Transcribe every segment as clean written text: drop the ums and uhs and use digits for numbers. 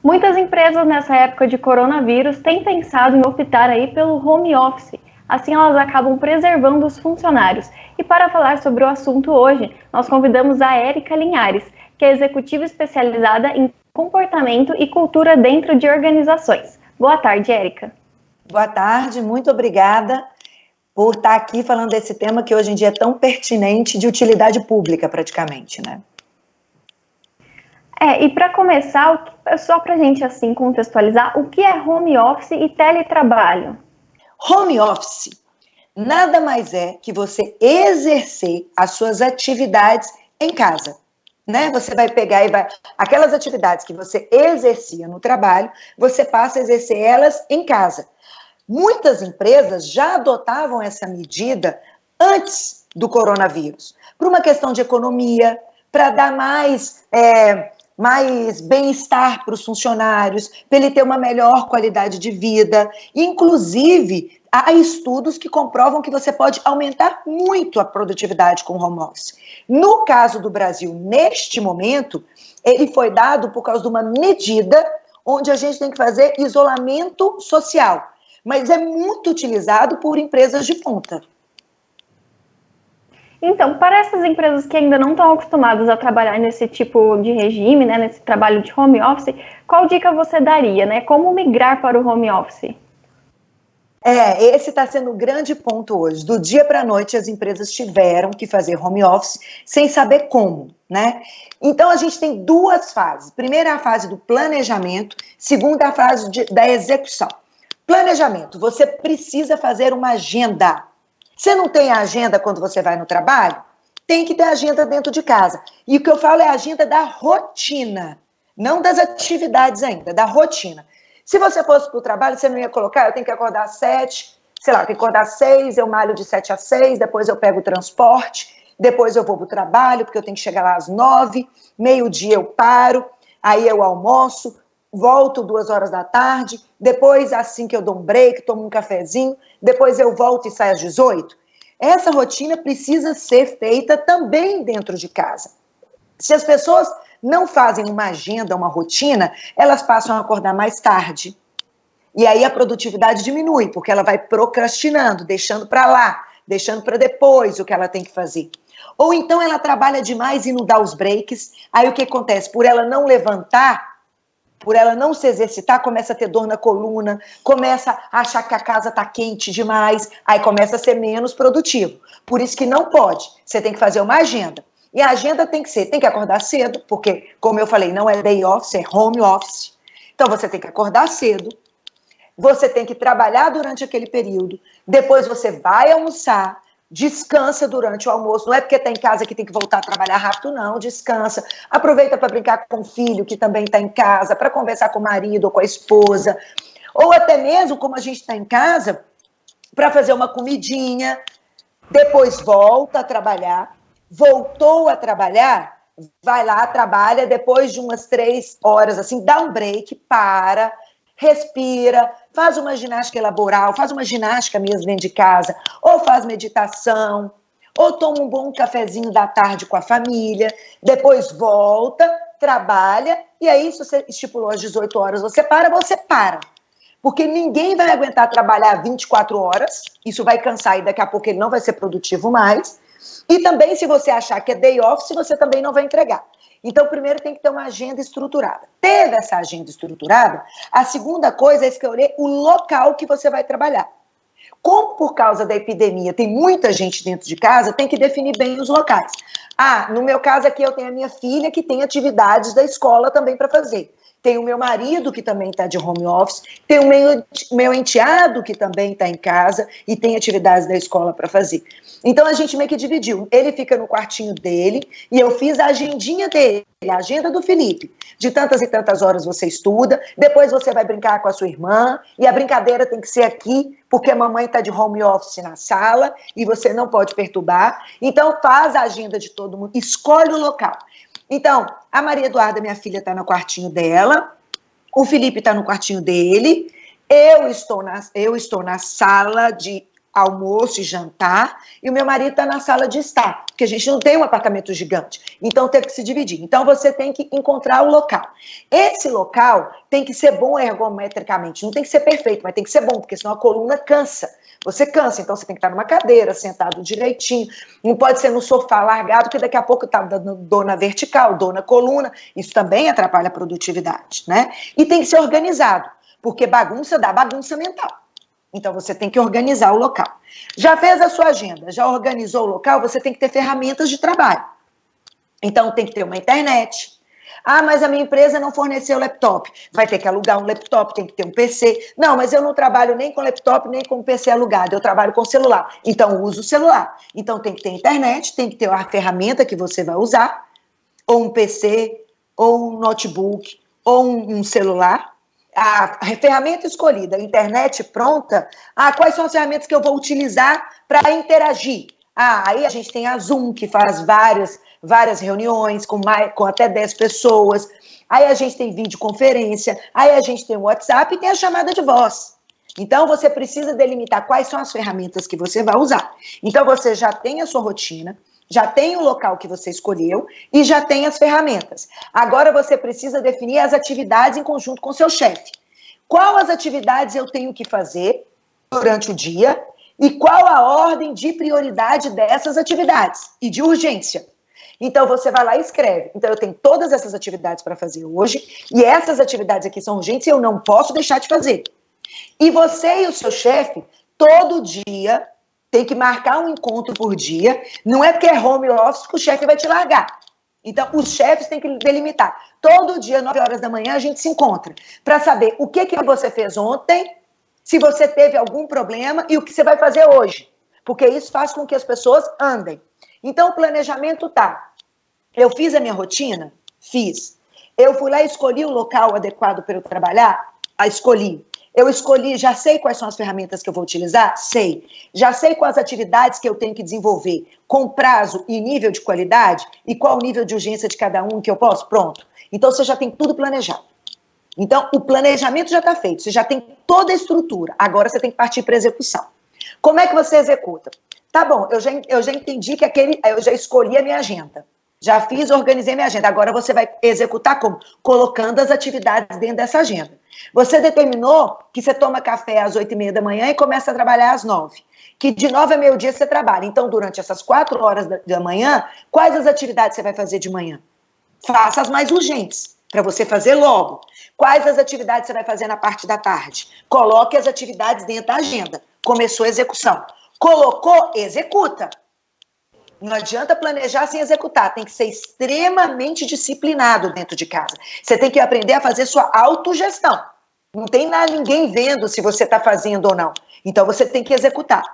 Muitas empresas nessa época de coronavírus têm pensado em optar aí pelo home office. Assim elas acabam preservando os funcionários. E para falar sobre o assunto hoje, nós convidamos a Érica Linhares, que é executiva especializada em comportamento e cultura dentro de organizações. Boa tarde, Érica. Boa tarde, muito obrigada por estar aqui falando desse tema que hoje em dia é tão pertinente, de utilidade pública praticamente, né? E para começar, só para a gente assim contextualizar, o que é home office e teletrabalho? Home office nada mais é que você exercer as suas atividades em casa, né? Você vai pegar e vai... Aquelas atividades que você exercia no trabalho, você passa a exercer elas em casa. Muitas empresas já adotavam essa medida antes do coronavírus, por uma questão de economia, para dar mais bem-estar para os funcionários, para ele ter uma melhor qualidade de vida. Inclusive, há estudos que comprovam que você pode aumentar muito a produtividade com o home office. No caso do Brasil, neste momento, ele foi dado por causa de uma medida onde a gente tem que fazer isolamento social, mas é muito utilizado por empresas de ponta. Então, para essas empresas que ainda não estão acostumadas a trabalhar nesse tipo de regime, né, nesse trabalho de home office, qual dica você daria, né? Como migrar para o home office? Esse está sendo o grande ponto hoje. Do dia para a noite, as empresas tiveram que fazer home office sem saber como, né? Então, a gente tem duas fases. Primeira, a fase do planejamento. Segunda, a fase da execução. Planejamento, você precisa fazer uma agenda. Você não tem agenda quando você vai no trabalho? Tem que ter agenda dentro de casa. E o que eu falo é a agenda da rotina, não das atividades ainda, da rotina. Se você fosse para o trabalho, você não ia colocar, eu tenho que acordar às 7, sei lá, eu tenho que acordar às 6, eu malho de 7 às 6, depois eu pego o transporte, depois eu vou para o trabalho, porque eu tenho que chegar lá às 9, meio-dia eu paro, aí eu almoço, volto 2 horas da tarde, depois assim que eu dou um break, tomo um cafezinho, depois eu volto e saio às 18. Essa rotina precisa ser feita também dentro de casa. Se as pessoas não fazem uma agenda, uma rotina, elas passam a acordar mais tarde. E aí a produtividade diminui, porque ela vai procrastinando, deixando para lá, deixando para depois o que ela tem que fazer. Ou então ela trabalha demais e não dá os breaks. Aí o que acontece? Por ela não levantar, por ela não se exercitar, começa a ter dor na coluna, começa a achar que a casa está quente demais, aí começa a ser menos produtivo. Por isso que não pode. Você tem que fazer uma agenda. E a agenda tem que acordar cedo, porque, como eu falei, não é day office, é home office. Então, você tem que acordar cedo, você tem que trabalhar durante aquele período, depois você vai almoçar, descansa durante o almoço. Não é porque está em casa que tem que voltar a trabalhar rápido, não. Descansa. Aproveita para brincar com o filho, que também está em casa, para conversar com o marido ou com a esposa. Ou até mesmo, como a gente está em casa, para fazer uma comidinha. Depois volta a trabalhar. Voltou a trabalhar, vai lá, trabalha, depois de umas 3 horas, assim, dá um break, para, respira, faz uma ginástica laboral, faz uma ginástica mesmo dentro de casa, ou faz meditação, ou toma um bom cafezinho da tarde com a família, depois volta, trabalha, e aí, se você estipulou às 18 horas, você para. Porque ninguém vai aguentar trabalhar 24 horas, isso vai cansar e daqui a pouco ele não vai ser produtivo mais. E também, se você achar que é day office, você também não vai entregar. Então, primeiro tem que ter uma agenda estruturada. Teve essa agenda estruturada, a segunda coisa é escolher o local que você vai trabalhar. Como por causa da epidemia tem muita gente dentro de casa, tem que definir bem os locais. No meu caso aqui eu tenho a minha filha que tem atividades da escola também para fazer. Tem o meu marido, que também está de home office. Tem o meu enteado, que também está em casa e tem atividades da escola para fazer. Então, a gente meio que dividiu. Ele fica no quartinho dele e eu fiz a agendinha dele, a agenda do Felipe. De tantas e tantas horas você estuda, depois você vai brincar com a sua irmã e a brincadeira tem que ser aqui, porque a mamãe está de home office na sala e você não pode perturbar. Então, faz a agenda de todo mundo, escolhe o local. Então, a Maria Eduarda, minha filha, está no quartinho dela, o Felipe está no quartinho dele, eu estou na sala de almoço e jantar, e o meu marido está na sala de estar. porque a gente não tem um apartamento gigante. Então, teve que se dividir. Então, você tem que encontrar o local. Esse local tem que ser bom ergometricamente. Não tem que ser perfeito, mas tem que ser bom, porque senão a coluna cansa. Você cansa, então você tem que estar numa cadeira, sentado direitinho. Não pode ser no sofá largado, porque daqui a pouco está dando dor na vertical, dor na coluna. Isso também atrapalha a produtividade, né? E tem que ser organizado, porque bagunça dá bagunça mental. Então, você tem que organizar o local. Já fez a sua agenda, já organizou o local, você tem que ter ferramentas de trabalho. Então, tem que ter uma internet. Ah, mas a minha empresa não forneceu laptop. Vai ter que alugar um laptop, tem que ter um PC. Não, mas eu não trabalho nem com laptop, nem com PC alugado. Eu trabalho com celular. Então, uso o celular. Então, tem que ter internet, tem que ter a ferramenta que você vai usar, ou um PC, ou um notebook, ou um celular. A ferramenta escolhida, a internet pronta. Ah, quais são as ferramentas que eu vou utilizar para interagir? Ah, aí a gente tem a Zoom, que faz várias reuniões com até 10 pessoas. Aí a gente tem videoconferência. Aí a gente tem o WhatsApp e tem a chamada de voz. Então, você precisa delimitar quais são as ferramentas que você vai usar. Então, você já tem a sua rotina, já tem o local que você escolheu e já tem as ferramentas. Agora, você precisa definir as atividades em conjunto com o seu chefe. Qual as atividades eu tenho que fazer durante o dia e qual a ordem de prioridade dessas atividades e de urgência. Então, você vai lá e escreve. Então, eu tenho todas essas atividades para fazer hoje e essas atividades aqui são urgentes e eu não posso deixar de fazer. E você e o seu chefe, todo dia, tem que marcar um encontro por dia. Não é porque é home office que o chefe vai te largar. Então, os chefes têm que delimitar. Todo dia, 9 horas da manhã, a gente se encontra para saber o que você fez ontem, se você teve algum problema e o que você vai fazer hoje. Porque isso faz com que as pessoas andem. Então, o planejamento tá. Eu fiz a minha rotina? Fiz. Eu fui lá e escolhi o local adequado para eu trabalhar? Escolhi. Eu escolhi, já sei quais são as ferramentas que eu vou utilizar? Sei. Já sei quais atividades que eu tenho que desenvolver com prazo e nível de qualidade e qual o nível de urgência de cada um que eu posso? Pronto. Então, você já tem tudo planejado. Então, o planejamento já está feito, você já tem toda a estrutura. Agora, você tem que partir para a execução. Como é que você executa? Tá bom, eu já entendi que eu já escolhi a minha agenda. Já fiz, organizei minha agenda. Agora você vai executar como? Colocando as atividades dentro dessa agenda. Você determinou que você toma café às 8h30 da manhã e começa a trabalhar às 9h. Que de 9 a meio-dia você trabalha. Então, durante essas 4 horas da manhã, quais as atividades você vai fazer de manhã? Faça as mais urgentes, para você fazer logo. Quais as atividades você vai fazer na parte da tarde? Coloque as atividades dentro da agenda. Começou a execução. Colocou, executa. Não adianta planejar sem executar, tem que ser extremamente disciplinado dentro de casa. Você tem que aprender a fazer sua autogestão. Não tem ninguém vendo se você está fazendo ou não. Então, você tem que executar.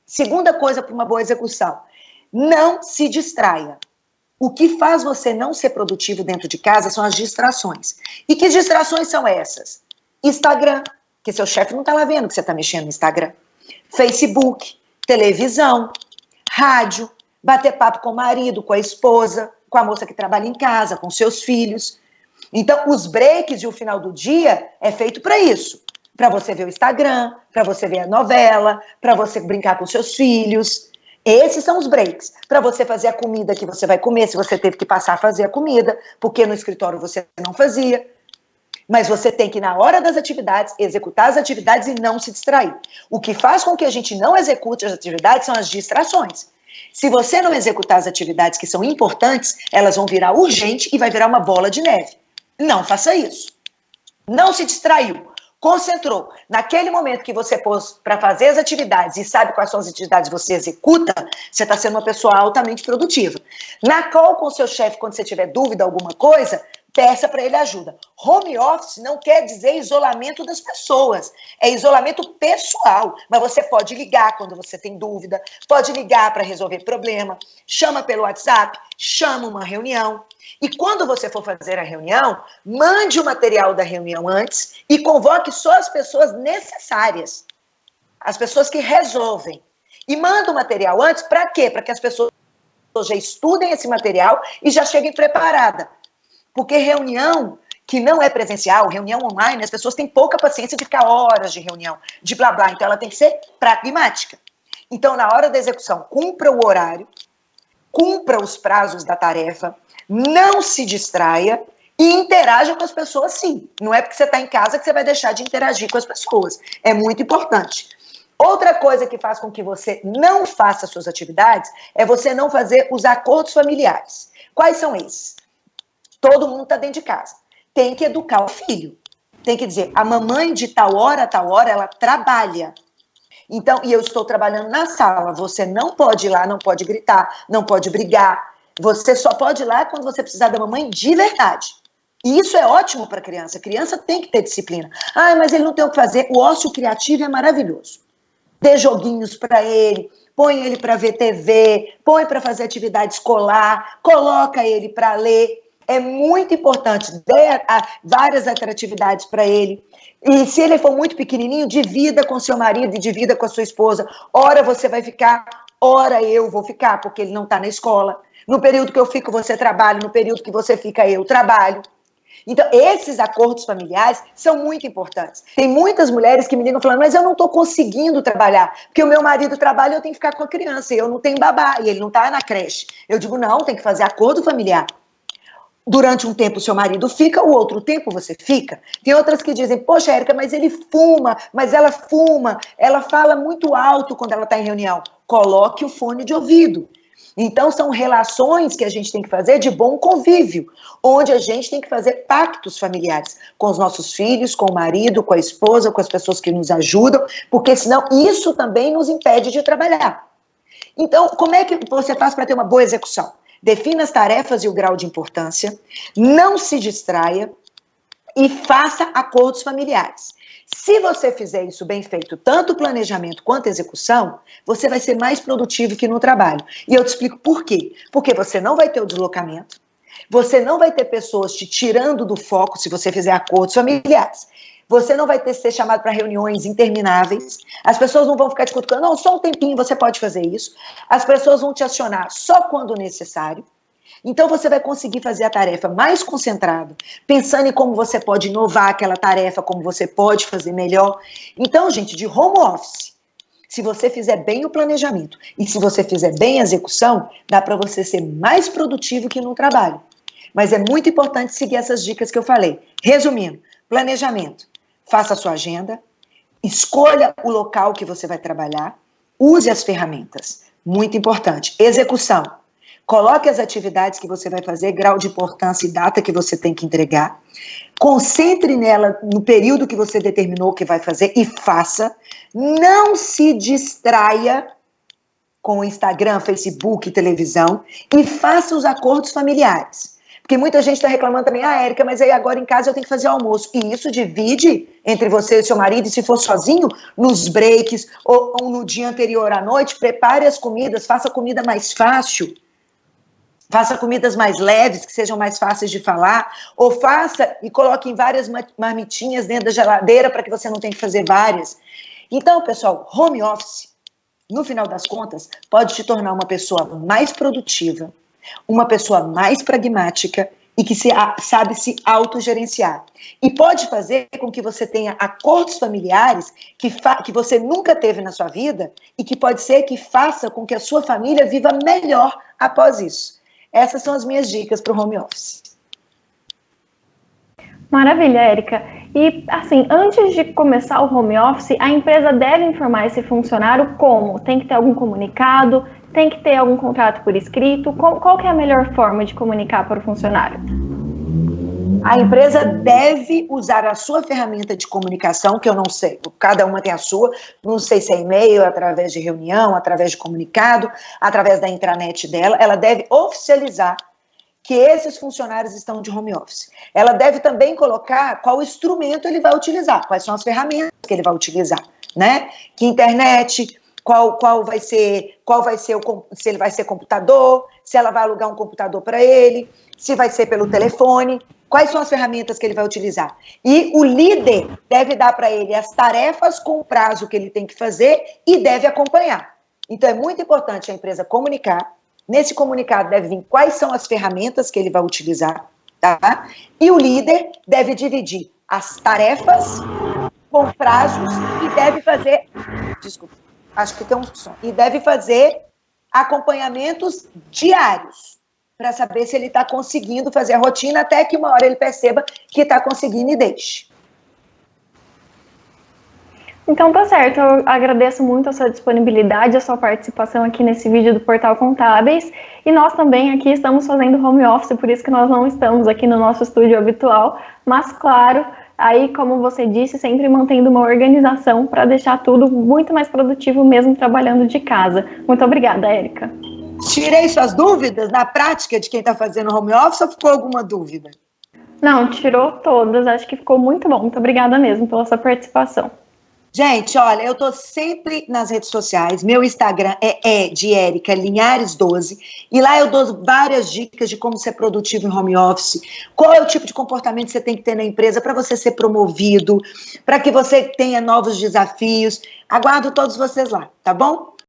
Segunda coisa para uma boa execução, não se distraia. O que faz você não ser produtivo dentro de casa são as distrações. E que distrações são essas? Instagram, que seu chefe não está lá vendo que você está mexendo no Instagram. Facebook, televisão, rádio, bater papo com o marido, com a esposa, com a moça que trabalha em casa, com seus filhos. Então, os breaks e o final do dia é feito para isso. Para você ver o Instagram, para você ver a novela, para você brincar com seus filhos. Esses são os breaks. Para você fazer a comida que você vai comer, se você teve que passar a fazer a comida, porque no escritório você não fazia. Mas você tem que, na hora das atividades, executar as atividades e não se distrair. O que faz com que a gente não execute as atividades são as distrações. Se você não executar as atividades que são importantes, elas vão virar urgente e vai virar uma bola de neve. Não faça isso. Não se distraiu. Concentrou. Naquele momento que você pôs para fazer as atividades e sabe quais são as atividades que você executa, você está sendo uma pessoa altamente produtiva. Na call com o seu chefe, quando você tiver dúvida alguma coisa, peça para ele ajuda. Home office não quer dizer isolamento das pessoas, é isolamento pessoal. Mas você pode ligar quando você tem dúvida, pode ligar para resolver problema, chama pelo WhatsApp, chama uma reunião. E quando você for fazer a reunião, mande o material da reunião antes e convoque só as pessoas necessárias, as pessoas que resolvem. E manda o material antes, para quê? Para que as pessoas já estudem esse material e já cheguem preparadas. Porque reunião que não é presencial, reunião online, as pessoas têm pouca paciência de ficar horas de reunião, de blá blá. Então, ela tem que ser pragmática. Então, na hora da execução, cumpra o horário, cumpra os prazos da tarefa, não se distraia e interaja com as pessoas, sim. Não é porque você está em casa que você vai deixar de interagir com as pessoas. É muito importante. Outra coisa que faz com que você não faça suas atividades é você não fazer os acordos familiares. Quais são esses? Todo mundo está dentro de casa. Tem que educar o filho. Tem que dizer, a mamãe de tal hora, ela trabalha. Então, e eu estou trabalhando na sala. Você não pode ir lá, não pode gritar, não pode brigar. Você só pode ir lá quando você precisar da mamãe de verdade. E isso é ótimo para a criança. A criança tem que ter disciplina. Ah, mas ele não tem o que fazer. O ócio criativo é maravilhoso. Dê joguinhos para ele, põe ele para ver TV, põe para fazer atividade escolar, coloca ele para ler. É muito importante, dê várias atividades para ele. E se ele for muito pequenininho, divida com seu marido e divida com a sua esposa. Ora você vai ficar, ora eu vou ficar, porque ele não está na escola. No período que eu fico, você trabalha. No período que você fica, eu trabalho. Então, esses acordos familiares são muito importantes. Tem muitas mulheres que me ligam falando, mas eu não estou conseguindo trabalhar, porque o meu marido trabalha e eu tenho que ficar com a criança, e eu não tenho babá, e ele não está na creche. Eu digo, não, tem que fazer acordo familiar. Durante um tempo o seu marido fica, o outro tempo você fica. Tem outras que dizem, poxa, Érica, mas ele fuma, mas ela fuma, ela fala muito alto quando ela está em reunião. Coloque o fone de ouvido. Então, são relações que a gente tem que fazer de bom convívio, onde a gente tem que fazer pactos familiares com os nossos filhos, com o marido, com a esposa, com as pessoas que nos ajudam, porque senão isso também nos impede de trabalhar. Então, como é que você faz para ter uma boa execução? Defina as tarefas e o grau de importância, não se distraia e faça acordos familiares. Se você fizer isso bem feito, tanto o planejamento quanto a execução, você vai ser mais produtivo que no trabalho. E eu te explico por quê. Porque você não vai ter o deslocamento, você não vai ter pessoas te tirando do foco se você fizer acordos familiares. Você não vai ter que ser chamado para reuniões intermináveis. As pessoas não vão ficar te cutucando, não, só um tempinho você pode fazer isso. As pessoas vão te acionar só quando necessário. Então, você vai conseguir fazer a tarefa mais concentrada, pensando em como você pode inovar aquela tarefa, como você pode fazer melhor. Então, gente, de home office, se você fizer bem o planejamento e se você fizer bem a execução, dá para você ser mais produtivo que no trabalho. Mas é muito importante seguir essas dicas que eu falei. Resumindo, planejamento. Faça a sua agenda, escolha o local que você vai trabalhar, use as ferramentas. Muito importante. Execução. Coloque as atividades que você vai fazer, grau de importância e data que você tem que entregar. Concentre nela no período que você determinou que vai fazer e faça. Não se distraia com Instagram, Facebook, televisão e faça os acordos familiares. Porque muita gente está reclamando também, Érica, mas aí agora em casa eu tenho que fazer almoço. E isso divide entre você e seu marido, e se for sozinho, nos breaks ou no dia anterior à noite, prepare as comidas, faça a comida mais fácil. Faça comidas mais leves, que sejam mais fáceis de falar, ou faça e coloque em várias marmitinhas dentro da geladeira para que você não tenha que fazer várias. Então, pessoal, home office, no final das contas, pode te tornar uma pessoa mais produtiva, uma pessoa mais pragmática e que sabe se autogerenciar. E pode fazer com que você tenha acordos familiares que você nunca teve na sua vida e que pode ser que faça com que a sua família viva melhor após isso. Essas são as minhas dicas para o home office. Maravilha, Érica. E, assim, antes de começar o home office, a empresa deve informar esse funcionário como? Tem que ter algum comunicado? Tem que ter algum contrato por escrito? Qual que é a melhor forma de comunicar para o funcionário? A empresa deve usar a sua ferramenta de comunicação, que eu não sei, cada uma tem a sua, não sei se é e-mail, através de reunião, através de comunicado, através da intranet dela, ela deve oficializar que esses funcionários estão de home office. Ela deve também colocar qual instrumento ele vai utilizar, quais são as ferramentas que ele vai utilizar, né? Que internet, qual vai ser se ele vai ser computador, se ela vai alugar um computador para ele, se vai ser pelo telefone, quais são as ferramentas que ele vai utilizar. E o líder deve dar para ele as tarefas com o prazo que ele tem que fazer e deve acompanhar. Então, é muito importante a empresa comunicar. Nesse comunicado deve vir quais são as ferramentas que ele vai utilizar, tá? E o líder deve dividir as tarefas com prazos e deve fazer... Desculpa, acho que tem um som. E deve fazer acompanhamentos diários, para saber se ele está conseguindo fazer a rotina, até que uma hora ele perceba que está conseguindo e deixe. Então tá certo, eu agradeço muito a sua disponibilidade, a sua participação aqui nesse vídeo do Portal Contábeis, e nós também aqui estamos fazendo home office, por isso que nós não estamos aqui no nosso estúdio habitual, mas claro, aí como você disse, sempre mantendo uma organização para deixar tudo muito mais produtivo mesmo trabalhando de casa. Muito obrigada, Érica. Tirei suas dúvidas na prática de quem está fazendo home office ou ficou alguma dúvida? Não, tirou todas, acho que ficou muito bom, muito obrigada mesmo pela sua participação. Gente, olha, eu tô sempre nas redes sociais, meu Instagram é de Érica Linhares 12, e lá eu dou várias dicas de como ser produtivo em home office, qual é o tipo de comportamento que você tem que ter na empresa para você ser promovido, para que você tenha novos desafios. Aguardo todos vocês lá, tá bom?